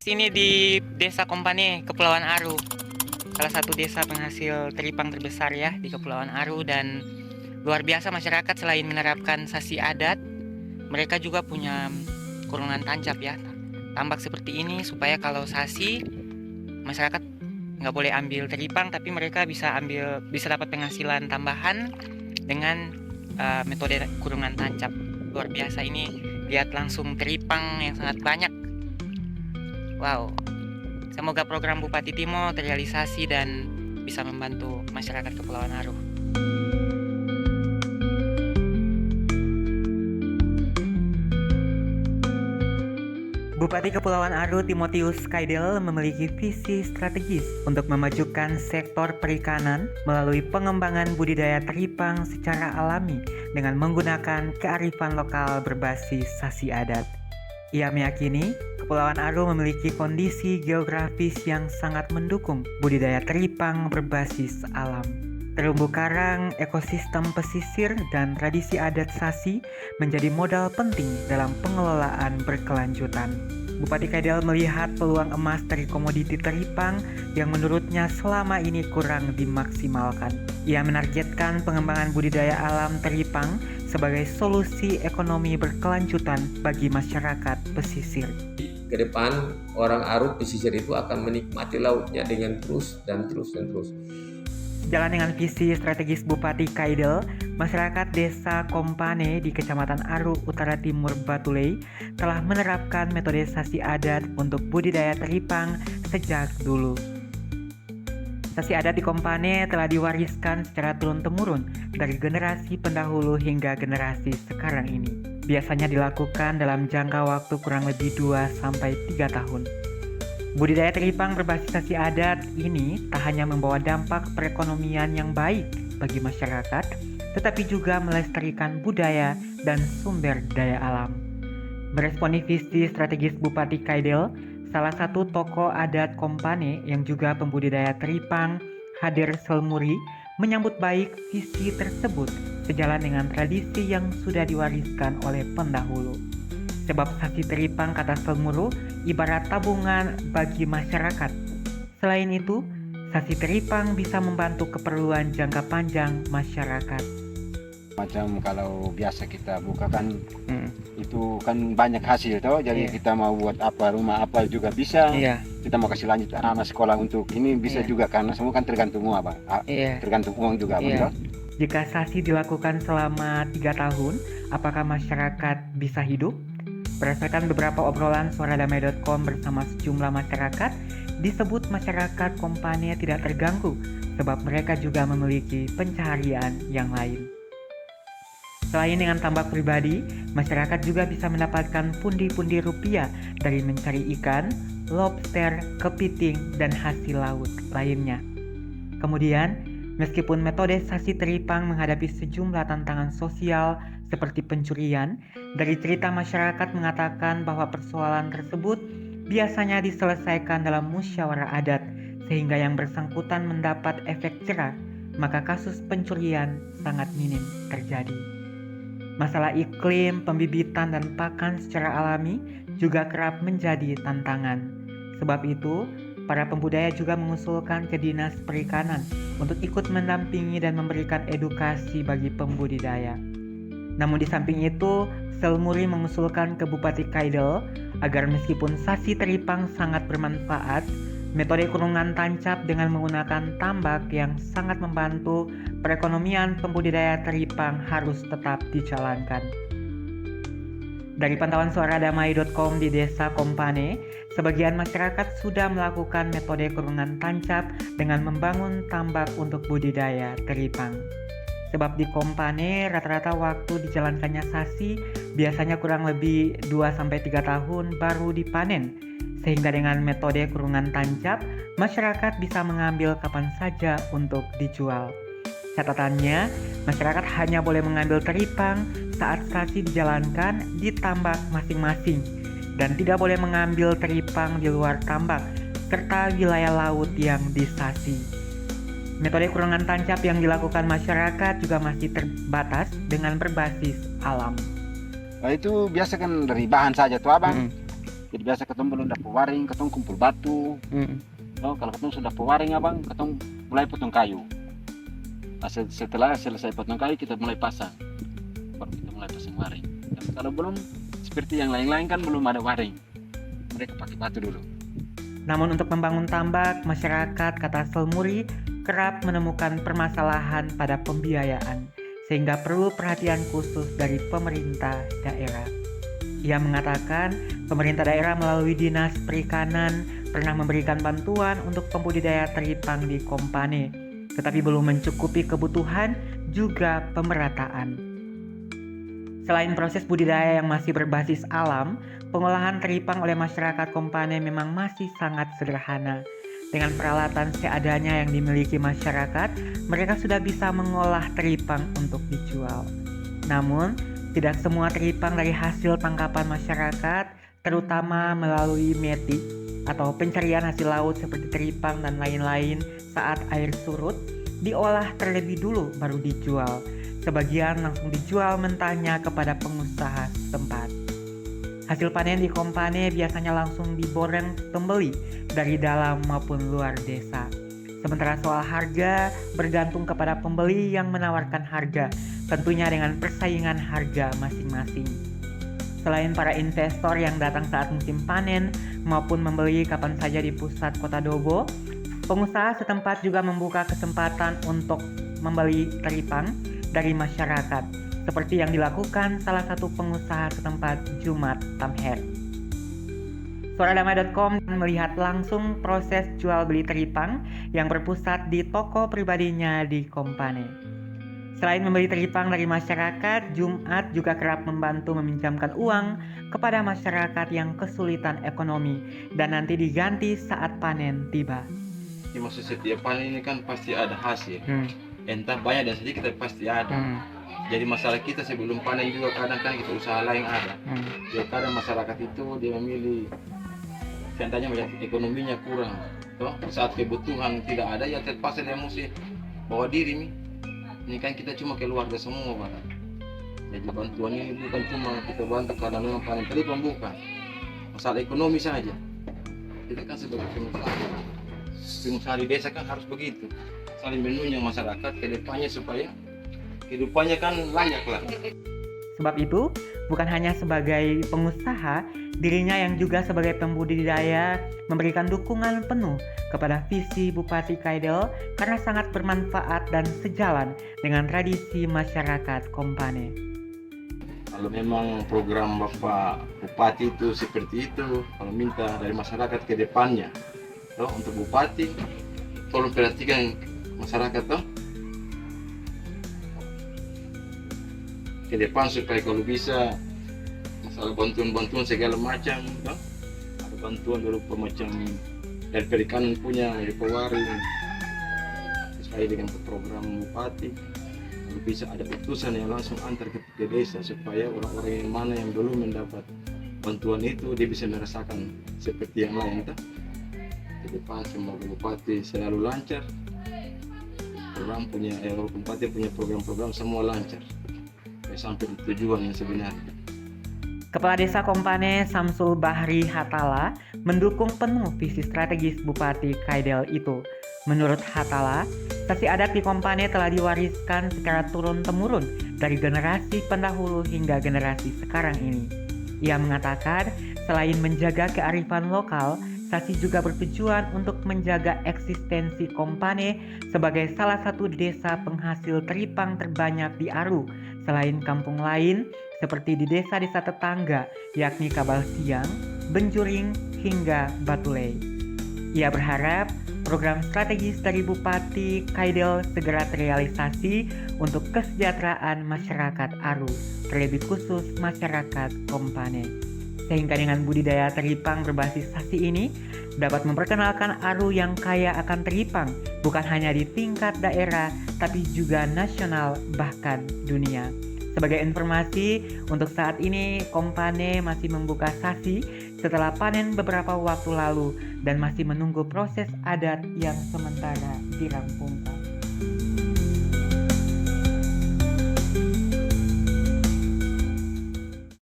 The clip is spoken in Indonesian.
Sini di Desa Kompane, Kepulauan Aru. Salah satu desa penghasil teripang terbesar ya di Kepulauan Aru, dan luar biasa masyarakat selain menerapkan sasi adat, mereka juga punya kurungan tancap ya. Tambak seperti ini supaya kalau sasi masyarakat nggak boleh ambil teripang, tapi mereka bisa dapat penghasilan tambahan dengan metode kurungan tancap. Luar biasa ini, lihat langsung teripang yang sangat banyak. Wow, semoga program Bupati Timo terrealisasi dan bisa membantu masyarakat Kepulauan Aru. Bupati Kepulauan Aru Timotius Kaidel memiliki visi strategis untuk memajukan sektor perikanan melalui pengembangan budidaya teripang secara alami dengan menggunakan kearifan lokal berbasis sasi adat. Ia meyakini Kepulauan Aru memiliki kondisi geografis yang sangat mendukung budidaya teripang berbasis alam. Terumbu karang, ekosistem pesisir, dan tradisi adat sasi menjadi modal penting dalam pengelolaan berkelanjutan. Bupati Kaidel melihat peluang emas dari komoditi teripang yang menurutnya selama ini kurang dimaksimalkan. Ia menargetkan pengembangan budidaya alam teripang sebagai solusi ekonomi berkelanjutan bagi masyarakat pesisir. Ke depan orang Aru pesisir itu akan menikmati lautnya dengan terus. Jalan dengan visi strategis Bupati Kaidel, masyarakat Desa Kompane di Kecamatan Aru Utara Timur Batulei telah menerapkan metode sasi adat untuk budidaya teripang sejak dulu. Sasi adat di Kompane telah diwariskan secara turun-temurun dari generasi pendahulu hingga generasi sekarang ini. Biasanya dilakukan dalam jangka waktu kurang lebih 2-3 tahun. Budidaya teripang berbasis sasi adat ini tak hanya membawa dampak perekonomian yang baik bagi masyarakat, tetapi juga melestarikan budaya dan sumber daya alam. Meresponi visi strategis Bupati Kaidel, salah satu tokoh adat Kompane yang juga pembudidaya teripang, Hadir Selmuri, menyambut baik visi tersebut sejalan dengan tradisi yang sudah diwariskan oleh pendahulu. Sebab sasi teripang, kata Selmuru, ibarat tabungan bagi masyarakat. Selain itu, sasi teripang bisa membantu keperluan jangka panjang masyarakat. Macam kalau biasa kita buka kan itu kan banyak hasil toh, jadi kita mau buat apa, rumah apa juga bisa. Kita mau kasih lanjut anak-anak sekolah untuk ini bisa juga, karena semua kan tergantung uang, tergantung uang juga. Jika sasi dilakukan selama 3 tahun, apakah masyarakat bisa hidup? Berdasarkan beberapa obrolan suaradamai.com bersama sejumlah masyarakat, disebut masyarakat Kompane tidak terganggu sebab mereka juga memiliki pencaharian yang lain. Selain dengan tambak pribadi, masyarakat juga bisa mendapatkan pundi-pundi rupiah dari mencari ikan, lobster, kepiting, dan hasil laut lainnya. Kemudian, meskipun metode sasi teripang menghadapi sejumlah tantangan sosial seperti pencurian, dari cerita masyarakat mengatakan bahwa persoalan tersebut biasanya diselesaikan dalam musyawarah adat sehingga yang bersangkutan mendapat efek jerah, maka kasus pencurian sangat minim terjadi. Masalah iklim, pembibitan, dan pakan secara alami juga kerap menjadi tantangan. Sebab itu, para pembudaya juga mengusulkan ke Dinas Perikanan untuk ikut mendampingi dan memberikan edukasi bagi pembudidaya. Namun di samping itu, Selmuri mengusulkan ke Bupati Kaidel agar meskipun sasi teripang sangat bermanfaat, metode kurungan tancap dengan menggunakan tambak yang sangat membantu perekonomian pembudidaya teripang harus tetap dijalankan. Dari pantauan suaradamai.com di Desa Kompane, sebagian masyarakat sudah melakukan metode kurungan tancap dengan membangun tambak untuk budidaya teripang. Sebab di Kompane rata-rata waktu dijalankannya sasi biasanya kurang lebih 2-3 tahun baru dipanen. Sehingga dengan metode kurungan tancap, masyarakat bisa mengambil kapan saja untuk dijual. Catatannya, masyarakat hanya boleh mengambil teripang saat sasi dijalankan di tambak masing-masing dan tidak boleh mengambil teripang di luar tambak serta wilayah laut yang disasi. Metode kurungan tancap yang dilakukan masyarakat juga masih terbatas dengan berbasis alam. Itu biasa kan dari bahan saja tuh abang. Jadi biasa ketemu belum dapat waring, ketemu kumpul batu. Oh, kalau ketemu sudah pewaring abang, ketemu mulai potong kayu. Nah, setelah selesai potong kayu kita mulai pasang, baru kita mulai pasang waring. Tapi kalau belum, seperti yang lain-lain kan belum ada waring, mereka pakai batu dulu. Namun untuk membangun tambak, masyarakat kata Selmuri kerap menemukan permasalahan pada pembiayaan, sehingga perlu perhatian khusus dari pemerintah daerah. Ia mengatakan pemerintah daerah melalui Dinas Perikanan pernah memberikan bantuan untuk pembudidaya teripang di Kompane, tetapi belum mencukupi kebutuhan juga pemerataan. Selain proses budidaya yang masih berbasis alam, pengolahan teripang oleh masyarakat Kompane memang masih sangat sederhana. Dengan peralatan seadanya yang dimiliki masyarakat, mereka sudah bisa mengolah teripang untuk dijual. Namun, tidak semua teripang dari hasil tangkapan masyarakat, terutama melalui meti atau pencarian hasil laut seperti teripang dan lain-lain saat air surut, diolah terlebih dulu baru dijual. Sebagian langsung dijual mentahnya kepada pengusaha setempat. Hasil panen di Kompane biasanya langsung diboreng pembeli dari dalam maupun luar desa. Sementara soal harga bergantung kepada pembeli yang menawarkan harga, tentunya dengan persaingan harga masing-masing. Selain para investor yang datang saat musim panen maupun membeli kapan saja di pusat kota Dobo, pengusaha setempat juga membuka kesempatan untuk membeli teripang dari masyarakat, seperti yang dilakukan salah satu pengusaha setempat, Jumat Tamher. Suaradamai.com melihat langsung proses jual beli teripang yang berpusat di toko pribadinya di Kompane. Selain membeli teripang dari masyarakat, Jumat juga kerap membantu meminjamkan uang kepada masyarakat yang kesulitan ekonomi dan nanti diganti saat panen tiba. Di masa setiap panen ini kan pasti ada hasil, entah banyak dan sedikit tapi pasti ada. Jadi masalah kita sebelum panen juga kadang kan kita usaha lain ada. Jadi kadang masyarakat itu dia memilih, seandainya ekonominya kurang, toh saat kebutuhan tidak ada ya terpaksa dia mesti bawa diri nih. Ini kan kita cuma keluarga semua Pak. Jadi bantuan ini bukan cuma kita bantu karena memang panen teripang, bukan. Masalah ekonomi saja. Kita kan sebagai pengusaha di desa kan harus begitu. Saling menunjang masyarakat ke depannya supaya kehidupannya kan layak lah. Sebab itu, bukan hanya sebagai pengusaha, dirinya yang juga sebagai pembudidaya memberikan dukungan penuh kepada visi Bupati Kaidel karena sangat bermanfaat dan sejalan dengan tradisi masyarakat Kompane. Kalau memang program Bapak Bupati itu seperti itu, kalau minta dari masyarakat ke depannya, toh untuk Bupati, tolong perhatikan masyarakat toh ke depan supaya kalau bisa masalah bantuan-bantuan segala macam, toh ada bantuan berupa macam dari perikanan punya dari pewaring sesuai dengan program Bupati. Kalau bisa ada utusan yang langsung antar ke desa supaya orang-orang yang mana yang belum mendapat bantuan itu dia bisa merasakan seperti yang lain toh. Ke depan semoga Bupati selalu lancar, Bupati punya program-program semua lancar sampai di tujuan yang sebenarnya. Kepala Desa Kompane Samsul Bahri Hatala mendukung penuh visi strategis Bupati Kaidel itu. Menurut Hatala, sasi adat di Kompane telah diwariskan secara turun-temurun dari generasi pendahulu hingga generasi sekarang ini. Ia mengatakan, selain menjaga kearifan lokal, Sasi juga bertujuan untuk menjaga eksistensi Kompane sebagai salah satu desa penghasil teripang terbanyak di Aru, selain kampung lain seperti di desa-desa tetangga yakni Kabal Siang, Benjuring, hingga Batulei. Ia berharap program strategis dari Bupati Kaidel segera terrealisasi untuk kesejahteraan masyarakat Aru, terlebih khusus masyarakat Kompane. Sehingga dengan budidaya teripang berbasis Sasi ini dapat memperkenalkan Aru yang kaya akan teripang bukan hanya di tingkat daerah tapi juga nasional bahkan dunia. Sebagai informasi, untuk saat ini Kompane masih membuka Sasi setelah panen beberapa waktu lalu dan masih menunggu proses adat yang sementara dirampungkan.